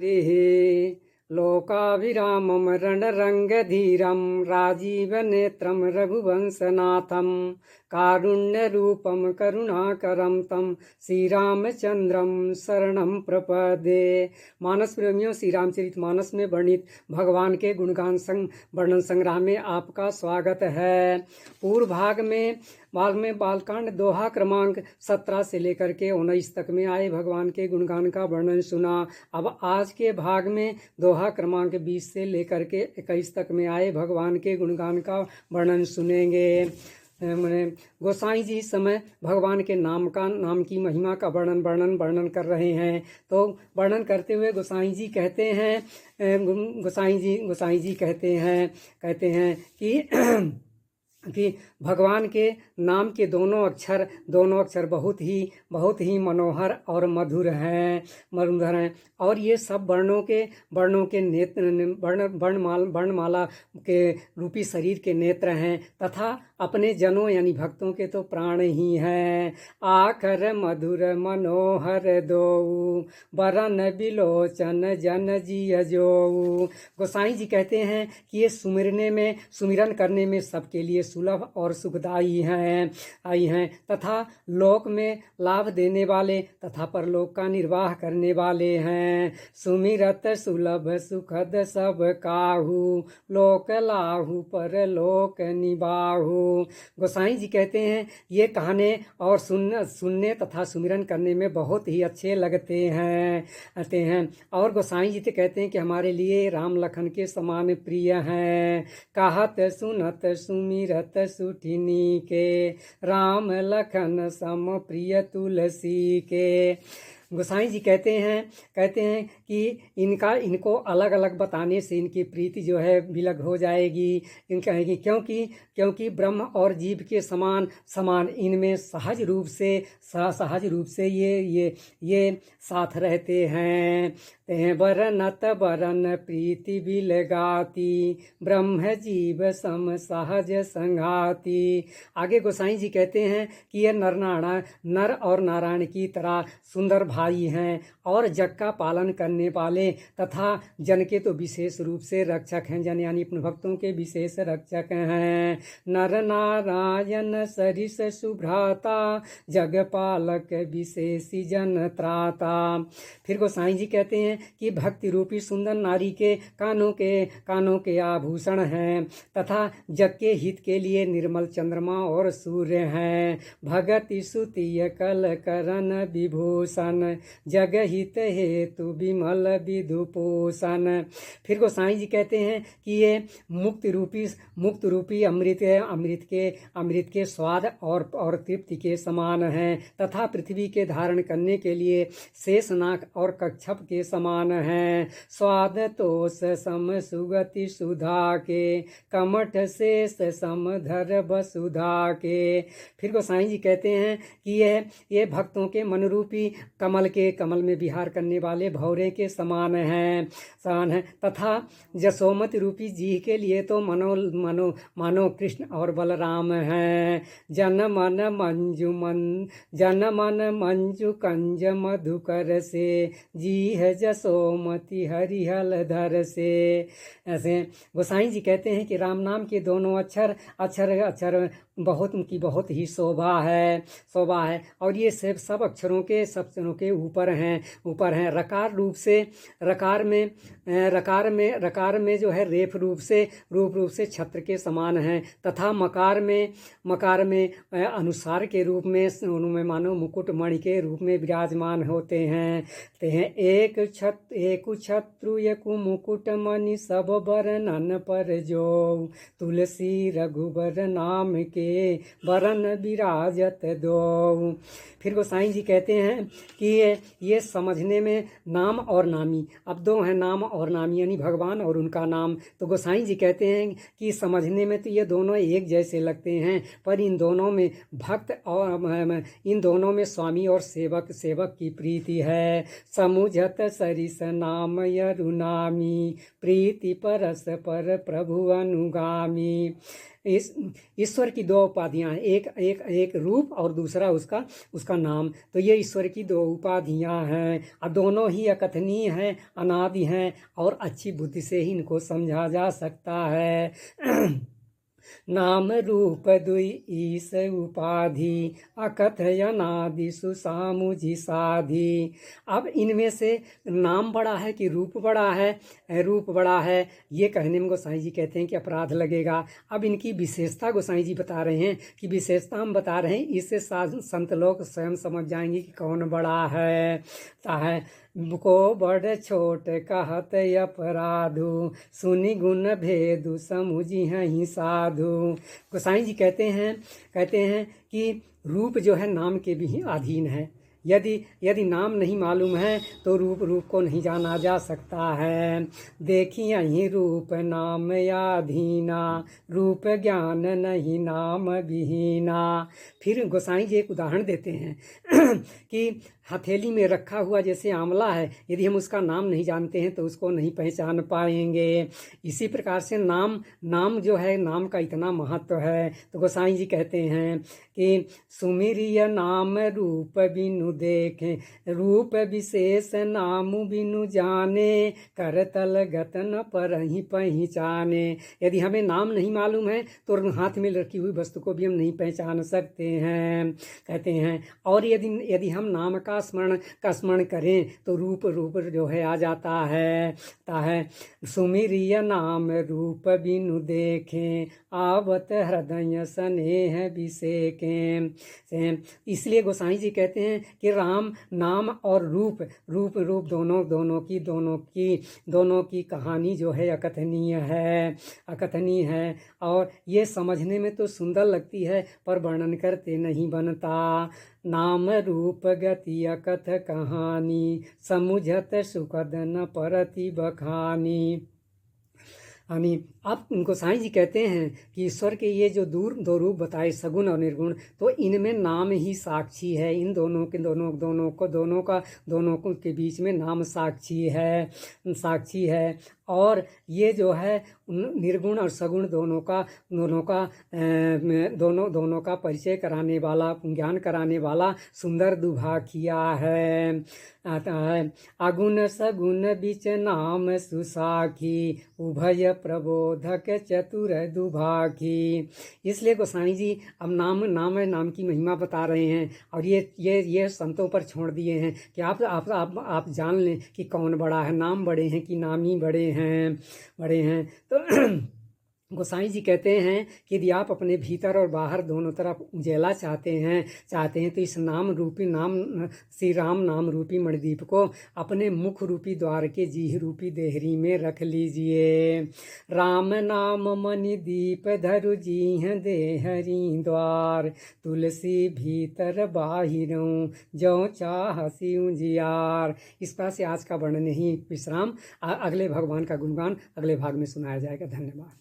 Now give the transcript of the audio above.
हरिः लोकाभिरामं रणरङ्गधीरं राजीवनेत्रं रघुवंशनाथं कारुण्यरूपं करुणाकरं तं श्रीरामचंद्रं शरणं प्रपदे। मानस प्रेमियों, श्री रामचरित मानस में वर्णित भगवान के गुणगान वर्णन संग्रह में आपका स्वागत है। पूर्व भाग में बालकांड दोहा क्रमांक 17 से लेकर के 19 तक में आए भगवान के गुणगान का वर्णन सुना। अब आज के भाग में दोहा क्रमांक 20 से लेकर के 21 तक में आए भगवान के गुणगान का वर्णन सुनेंगे। गोसाई जी इस समय भगवान के नाम की महिमा का वर्णन कर रहे हैं। तो वर्णन करते हुए गोसाई जी कहते हैं कि भगवान के नाम के दोनों अक्षर बहुत ही मनोहर और मधुर हैं और ये सब वर्णमाला के रूपी शरीर के नेत्र हैं तथा अपने जनों यानी भक्तों के तो प्राण ही हैं। आखर मधुर मनोहर दो बरन बिलोचन जन जिय जो। गोसाई जी कहते हैं कि ये सुमिरन करने में सबके लिए सुलभ और सुखदायी हैं तथा लोक में लाभ देने वाले तथा परलोक का निर्वाह करने वाले हैं। सुमिरत सुलभ सुखद सब काहू लोक लाहू परलोक निबाहू। गोसाई जी कहते हैं ये कहने और सुनने तथा सुमिरन करने में बहुत ही अच्छे लगते हैं और गोसाई जी तो कहते हैं कि हमारे लिए राम लखन के समान प्रिय हैं। कहत सुनत सुमिरत सुठिनी के राम लखन सम प्रिय तुलसी के। गोसाई जी कहते हैं कि इनको अलग अलग बताने से इनकी प्रीति जो है विलग हो जाएगी। क्योंकि ब्रह्म और जीव के समान इनमें सहज रूप से ये साथ रहते हैं। बरन प्रीति बिलगाती ब्रह्म जीव सम सहज संगाती। आगे गोसाई जी कहते हैं कि ये नर और नारायण की तरह सुंदर भाई हैं और जग का पालन करने वाले तथा जन के तो विशेष रूप से रक्षक हैं। जन यानी अपने भक्तों के विशेष रक्षक हैं। नर नारायण सरिस सुभ्राता जग पालक विशेषी जन त्राता। फिर गोसाई जी कहते हैं कि भक्ति रूपी सुंदर नारी के कानों के आभूषण हैं तथा जग के हित के लिए निर्मल चंद्रमा और सूर्य हैं। भगति सुतिय कल करन विभूषण जग हित हेतु विमल विधुपोषण। फिर गोसाई जी कहते हैं कि ये मुक्त रूपी अमृत के स्वाद और तृप्ति के समान हैं तथा पृथ्वी के धारण करने के लिए शेषनाग और कच्छप के समान हैं। स्वाद तोष सम सुगति सुधा के कमठ शेष समधर वसुधा के। फिर गोसाई जी कहते हैं कि ये भक्तों के मन रूपी कमल में विहार करने वाले भौरे के समान हैं तथा जसोमति रूपी जी के लिए तो मानो कृष्ण और बलराम हैं। जन मन मंजु कंज मधुकर से जी है जसोमति हरिहल धर से। ऐसे गोसाई जी कहते हैं कि राम नाम के दोनों अक्षर बहुत ही शोभा है और ये सब अक्षरों के ऊपर हैं। रकार में जो है रेफ रूप से छत्र के समान है तथा मकार में अनुसार के रूप में उनमें मानो मुकुट मणि के रूप में विराजमान होते हैं। एक छत्रु एकु मुकुट मणि सब बरनन पर जो तुलसी रघुबर नाम के बरन विराजत दो। फिर गोसाई जी कहते हैं कि ये समझने में नाम और नामी, अब दो हैं नाम और नामी यानी भगवान और उनका नाम। तो गोसाई जी कहते हैं कि समझने में तो ये दोनों एक जैसे लगते हैं पर इन दोनों में भक्त और इन दोनों में स्वामी और सेवक की प्रीति है। समुझत सरिस नाम यरुनामी प्रीति परस पर प्रभु अनुगामी। इस ईश्वर की दो उपाधियाँ हैं, एक रूप और दूसरा उसका नाम। तो ये ईश्वर की दो उपाधियाँ हैं और दोनों ही अकथनीय हैं, अनादि हैं और अच्छी बुद्धि से ही इनको समझा जा सकता है। नाम रूप दुई ईस उपाधि अकथयनादि सुसामुझि साधि। अब इनमें से नाम बड़ा है कि रूप बड़ा है? रूप बड़ा है, ये कहने में गोसाई जी कहते हैं कि अपराध लगेगा। अब इनकी विशेषता गोसाई जी बता रहे हैं कि विशेषता हम बता रहे हैं, इससे संत लोग स्वयं समझ जाएंगे कि कौन बड़ा है। को बड़ छोट कहत अपराधु सुनि गुण भेदु समुझि हैं साधु। गोसाई जी कहते हैं कि रूप जो है नाम के भी अधीन है। यदि नाम नहीं मालूम है तो रूप को नहीं जाना जा सकता है। देखिए ही रूप नाम याधीना रूप ज्ञान नहीं नाम विहीना। फिर गोसाई जी एक उदाहरण देते हैं कि हथेली में रखा हुआ जैसे आंवला है, यदि हम उसका नाम नहीं जानते हैं तो उसको नहीं पहचान पाएंगे। इसी प्रकार से नाम जो है, नाम का इतना महत्व है। तो गोसाई जी कहते हैं कि सुमिरिय नाम रूप बिनु देखे रूप विशेष नाम बिनु जाने करतल गतन पर ही पहचाने। यदि हमें नाम नहीं मालूम है तो हाथ में रखी हुई वस्तु को भी हम नहीं पहचान सकते हैं, कहते हैं। और यदि हम नाम का स्मरण करें तो रूप जो है आ जाता है। सुमिरिय नाम रूप बिनु देखें आवत हृदय स्नेह विसेकें। इसलिए गोसाई जी कहते हैं कि राम नाम और रूप दोनों की कहानी जो है अकथनीय है और ये समझने में तो सुंदर लगती है पर वर्णन करते नहीं बनता। नाम रूप गति अकथ कहानी समुझत सुखद न परति बखानी। अब गोसाई जी कहते हैं कि ईश्वर के ये जो दो रूप बताए, सगुण और निर्गुण, तो इनमें नाम ही साक्षी है। इन दोनों के बीच में नाम साक्षी है। और ये जो है निर्गुण और सगुण दोनों का परिचय कराने वाला, ज्ञान कराने वाला सुंदर दुभाखिया है। आता है अगुण सगुण बीच नाम सुसाखी उभय प्रबोधक चतुर दुभाखी। इसलिए गोसाई जी अब नाम की महिमा बता रहे हैं और ये संतों पर छोड़ दिए हैं कि आप जान लें कि कौन बड़ा है, नाम बड़े हैं कि नाम ही बड़े हैं। तो गोसाई जी कहते हैं कि यदि आप अपने भीतर और बाहर दोनों तरफ उजेला चाहते हैं तो इस श्री राम नाम रूपी मणिदीप को अपने मुख रूपी द्वार के जीह रूपी देहरी में रख लीजिए। राम नाम मणिदीप धरु जीह देहरी द्वार तुलसी भीतर बाहिरों जो चाहसी उजियार। इस तरह से आज का वर्णन ही विश्राम। अगले भगवान का गुणगान अगले भाग में सुनाया जाएगा। धन्यवाद।